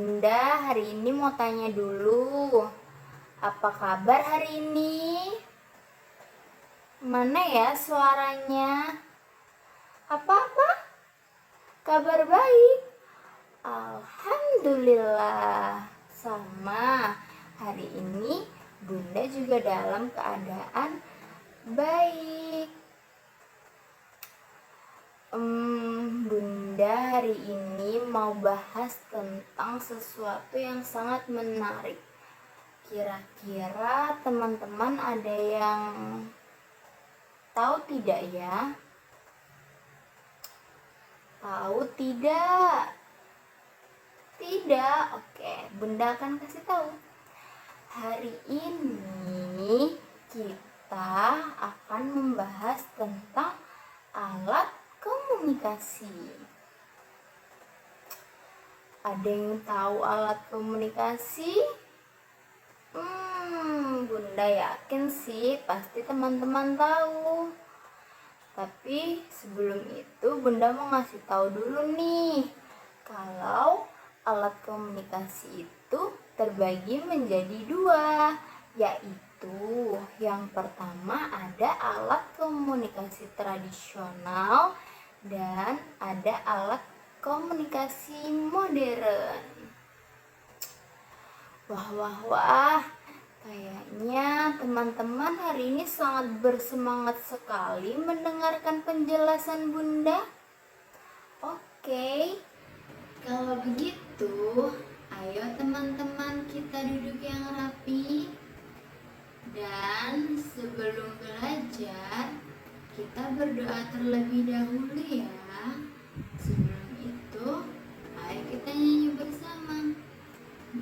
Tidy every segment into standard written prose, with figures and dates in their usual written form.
Bunda hari ini mau tanya dulu, apa kabar hari ini? Mana ya suaranya? Apa-apa? Kabar baik? Alhamdulillah. Sama, hari ini Bunda juga dalam keadaan baik. Bunda hari ini mau bahas tentang sesuatu yang sangat menarik. Kira-kira teman-teman ada yang tahu tidak ya? Tahu tidak? Tidak? Oke, Bunda akan kasih tahu. Hari ini kita akan membahas tentang alat komunikasi. Ada yang tahu alat komunikasi? Bunda yakin sih pasti teman-teman tahu. Tapi sebelum itu Bunda mau ngasih tahu dulu nih, kalau alat komunikasi itu terbagi menjadi dua, yaitu yang pertama ada alat komunikasi tradisional dan ada alat komunikasi modern. Wah, kayaknya teman-teman hari ini sangat bersemangat sekali mendengarkan penjelasan Bunda. Oke, kalau begitu ayo teman-teman kita duduk yang rapi. Dan sebelum belajar, kita berdoa terlebih dahulu ya. Sebelum itu, ayo kita nyanyi bersama.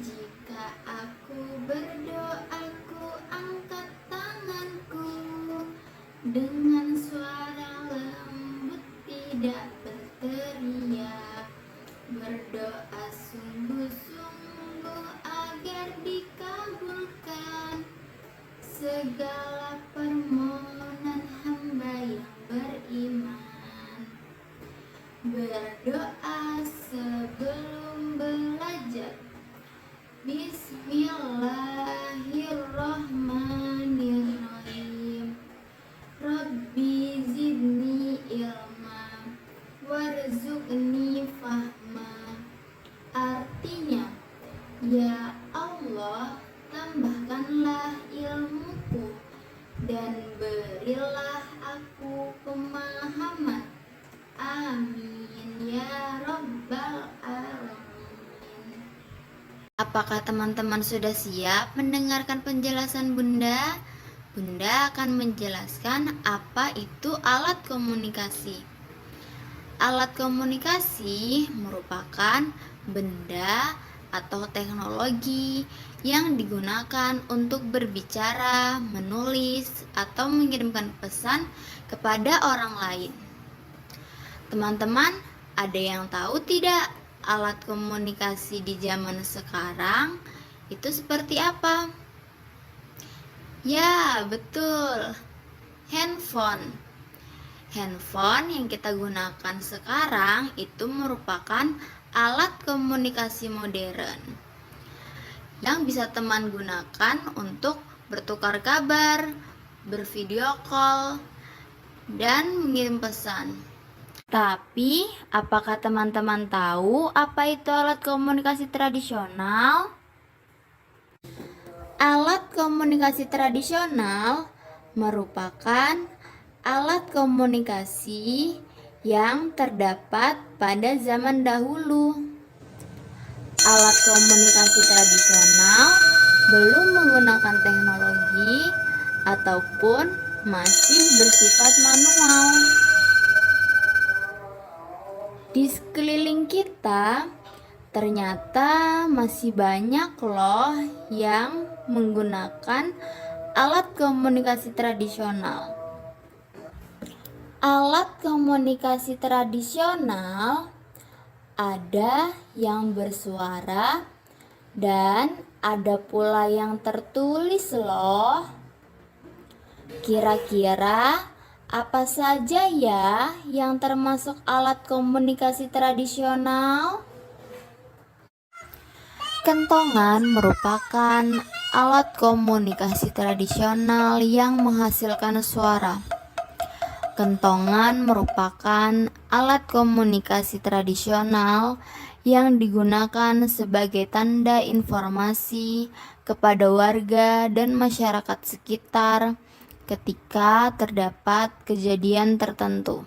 Jika aku berdoa, ku angkat tanganku dengan suara lembut, tidak berteriak. Berdoa sungguh-sungguh agar dikabulkan segala permohonan hamba yang beriman. Berdoa sebelum belajar. Bismillahirrahmanirrahim. Rabbi zidni ilma warzuqni fahma. Artinya, ya Allah, tambahkanlah ilmuku dan berilah aku pemahaman. Amin ya rabbal alamin. Apakah teman-teman sudah siap mendengarkan penjelasan Bunda? Bunda akan menjelaskan apa itu alat komunikasi. Alat komunikasi merupakan benda atau teknologi yang digunakan untuk berbicara, menulis, atau mengirimkan pesan kepada orang lain. Teman-teman, ada yang tahu tidak alat komunikasi di zaman sekarang itu seperti apa? Ya, betul. Handphone. Handphone yang kita gunakan sekarang itu merupakan alat komunikasi modern yang bisa teman gunakan untuk bertukar kabar, bervideo call, dan mengirim pesan. Tapi, apakah teman-teman tahu apa itu alat komunikasi tradisional? Alat komunikasi tradisional merupakan alat komunikasi yang terdapat pada zaman dahulu. Alat komunikasi tradisional belum menggunakan teknologi ataupun masih bersifat manual. Di sekeliling kita ternyata masih banyak loh yang menggunakan alat komunikasi tradisional. Alat komunikasi tradisional ada yang bersuara dan ada pula yang tertulis loh. Kira-kira apa saja ya yang termasuk alat komunikasi tradisional? Kentongan merupakan alat komunikasi tradisional yang menghasilkan suara. Kentongan merupakan alat komunikasi tradisional yang digunakan sebagai tanda informasi kepada warga dan masyarakat sekitar ketika terdapat kejadian tertentu.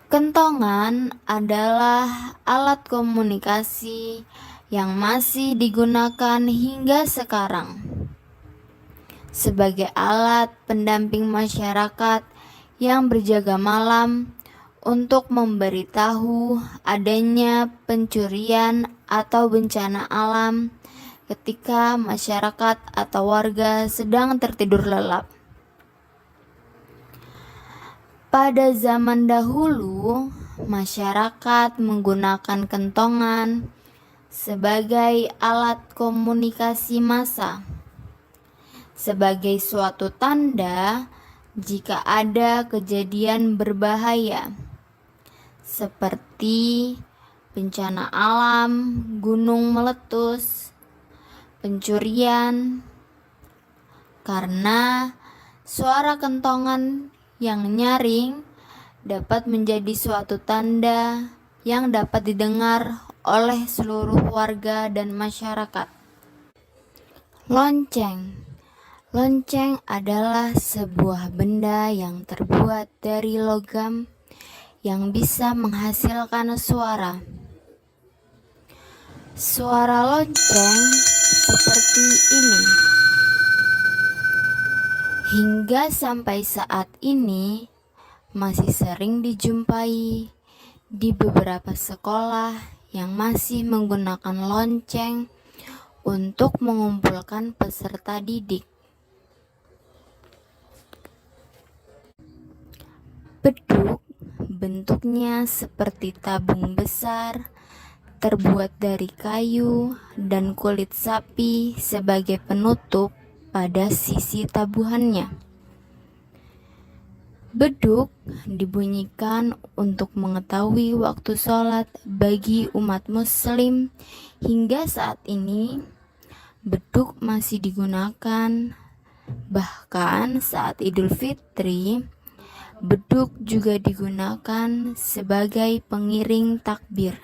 Kentongan adalah alat komunikasi yang masih digunakan hingga sekarang sebagai alat pendamping masyarakat yang berjaga malam untuk memberitahu adanya pencurian atau bencana alam ketika masyarakat atau warga sedang tertidur lelap. Pada zaman dahulu, masyarakat menggunakan kentongan sebagai alat komunikasi massa, sebagai suatu tanda jika ada kejadian berbahaya, seperti bencana alam, gunung meletus, pencurian, karena suara kentongan yang nyaring dapat menjadi suatu tanda yang dapat didengar oleh seluruh warga dan masyarakat. Lonceng. Lonceng adalah sebuah benda yang terbuat dari logam yang bisa menghasilkan suara. Suara lonceng seperti ini. Hingga sampai saat ini masih sering dijumpai di beberapa sekolah yang masih menggunakan lonceng untuk mengumpulkan peserta didik. Beduk bentuknya seperti tabung besar, terbuat dari kayu dan kulit sapi sebagai penutup pada sisi tabuhannya. Beduk dibunyikan untuk mengetahui waktu sholat bagi umat muslim. Hingga saat ini, beduk masih digunakan. Bahkan saat Idul Fitri, beduk juga digunakan sebagai pengiring takbir.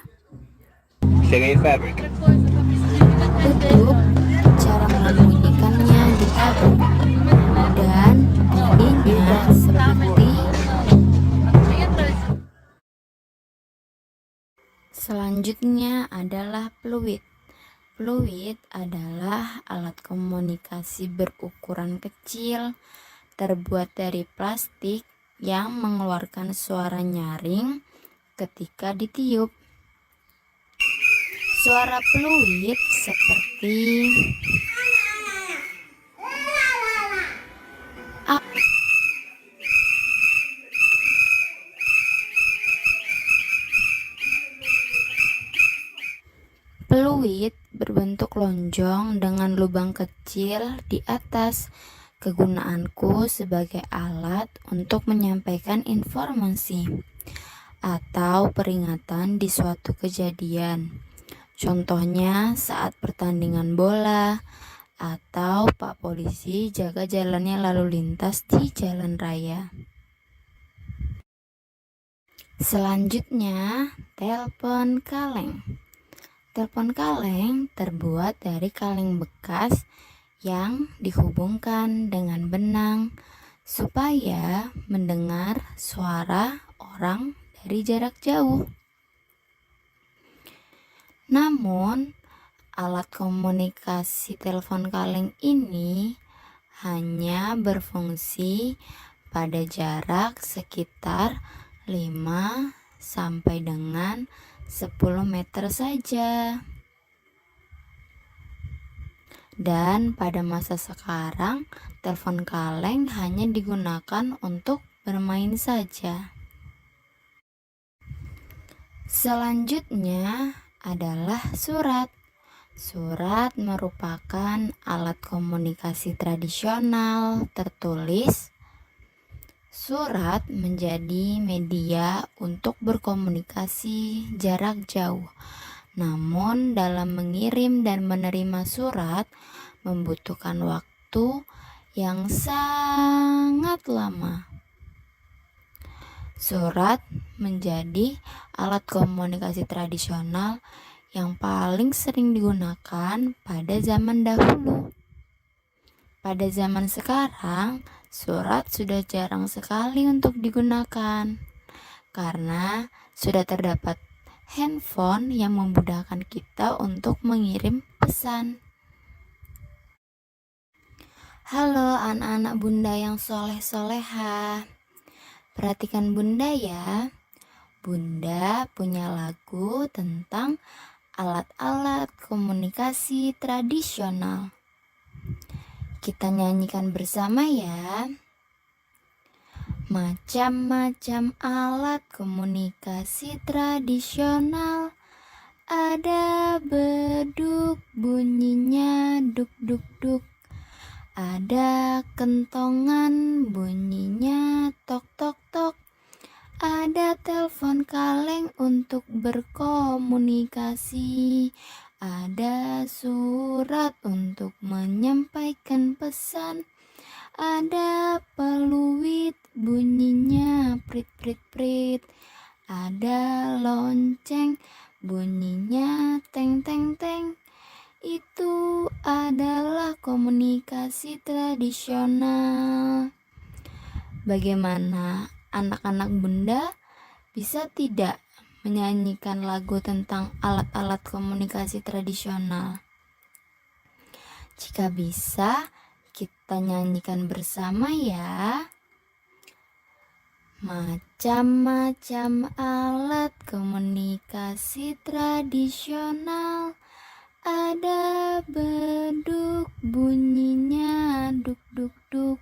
Beduk cara membunyikannya ditabung dan bunyinya seperti. Selanjutnya adalah peluit. Peluit adalah alat komunikasi berukuran kecil terbuat dari plastik yang mengeluarkan suara nyaring ketika ditiup. Suara peluit seperti Peluit berbentuk lonjong dengan lubang kecil di atas. Kegunaanku sebagai alat untuk menyampaikan informasi atau peringatan di suatu kejadian. Contohnya saat pertandingan bola atau Pak Polisi jaga jalannya lalu lintas di jalan raya. Selanjutnya, telepon kaleng. Telepon kaleng terbuat dari kaleng bekas yang dihubungkan dengan benang supaya mendengar suara orang dari jarak jauh. Namun, alat komunikasi telepon kaleng ini hanya berfungsi pada jarak sekitar 5 sampai dengan 10 meter saja. Dan pada masa sekarang, telepon kaleng hanya digunakan untuk bermain saja. Selanjutnya adalah surat. Surat merupakan alat komunikasi tradisional tertulis. Surat menjadi media untuk berkomunikasi jarak jauh Namun dalam mengirim dan menerima surat membutuhkan waktu yang sangat lama. Surat menjadi alat komunikasi tradisional yang paling sering digunakan pada zaman dahulu. Pada zaman sekarang, surat sudah jarang sekali untuk digunakan karena sudah terdapat handphone yang memudahkan kita untuk mengirim pesan. Halo anak-anak bunda yang soleh-soleha. Perhatikan bunda ya. Bunda punya lagu tentang alat-alat komunikasi tradisional. Kita nyanyikan bersama ya. Macam-macam alat komunikasi tradisional. Ada beduk bunyinya duk-duk-duk. Ada kentongan bunyinya tok-tok-tok. Ada telepon kaleng untuk berkomunikasi. Ada surat untuk menyampaikan pesan. Ada peluit bunyinya prit-prit-prit. Ada lonceng bunyinya teng-teng-teng. Itu adalah komunikasi tradisional. Bagaimana anak-anak bunda bisa tidak menyanyikan lagu tentang alat-alat komunikasi tradisional? Jika bisa, kita nyanyikan bersama ya. Macam-macam alat komunikasi tradisional. Ada beduk bunyinya duk-duk-duk.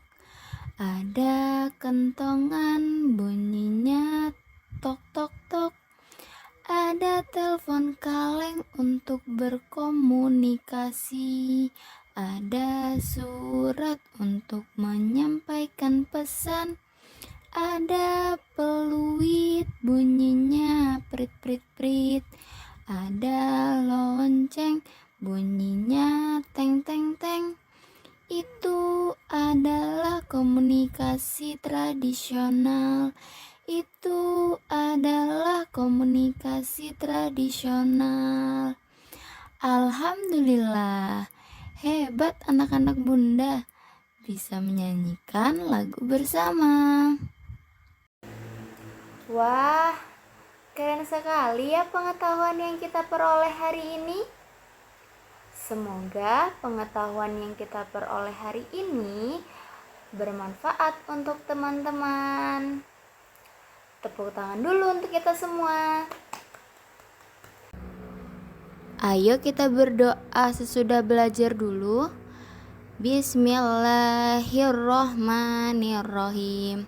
Ada kentongan bunyinya tok-tok-tok. Ada telepon kaleng untuk berkomunikasi. Ada surat untuk menyampaikan pesan. Ada peluit bunyinya prit-prit-prit. Ada lonceng bunyinya teng-teng-teng. Itu adalah komunikasi tradisional. Itu adalah komunikasi tradisional. Alhamdulillah, hebat anak-anak bunda bisa menyanyikan lagu bersama. Wah, keren sekali ya pengetahuan yang kita peroleh hari ini. Semoga pengetahuan yang kita peroleh hari ini bermanfaat untuk teman-teman. Tepuk tangan dulu untuk kita semua. Ayo kita berdoa sesudah belajar dulu. Bismillahirrohmanirrohim.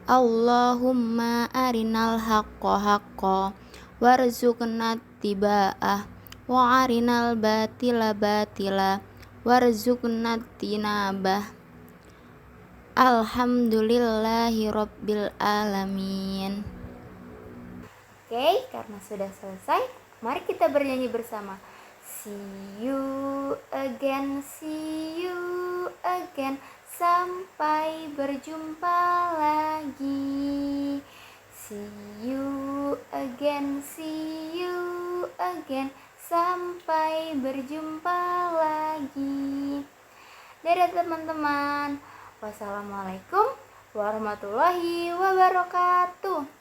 Allahumma arinal haqqa haqqa warzuqna tiba'ah wa arinal batila batila warzuqna tinabah. Alhamdulillahi rabbil alamin. Oke, karena sudah selesai, mari kita bernyanyi bersama. See you again, sampai berjumpa lagi. See you again, sampai berjumpa lagi. Dadah teman-teman. Wassalamualaikum warahmatullahi wabarakatuh.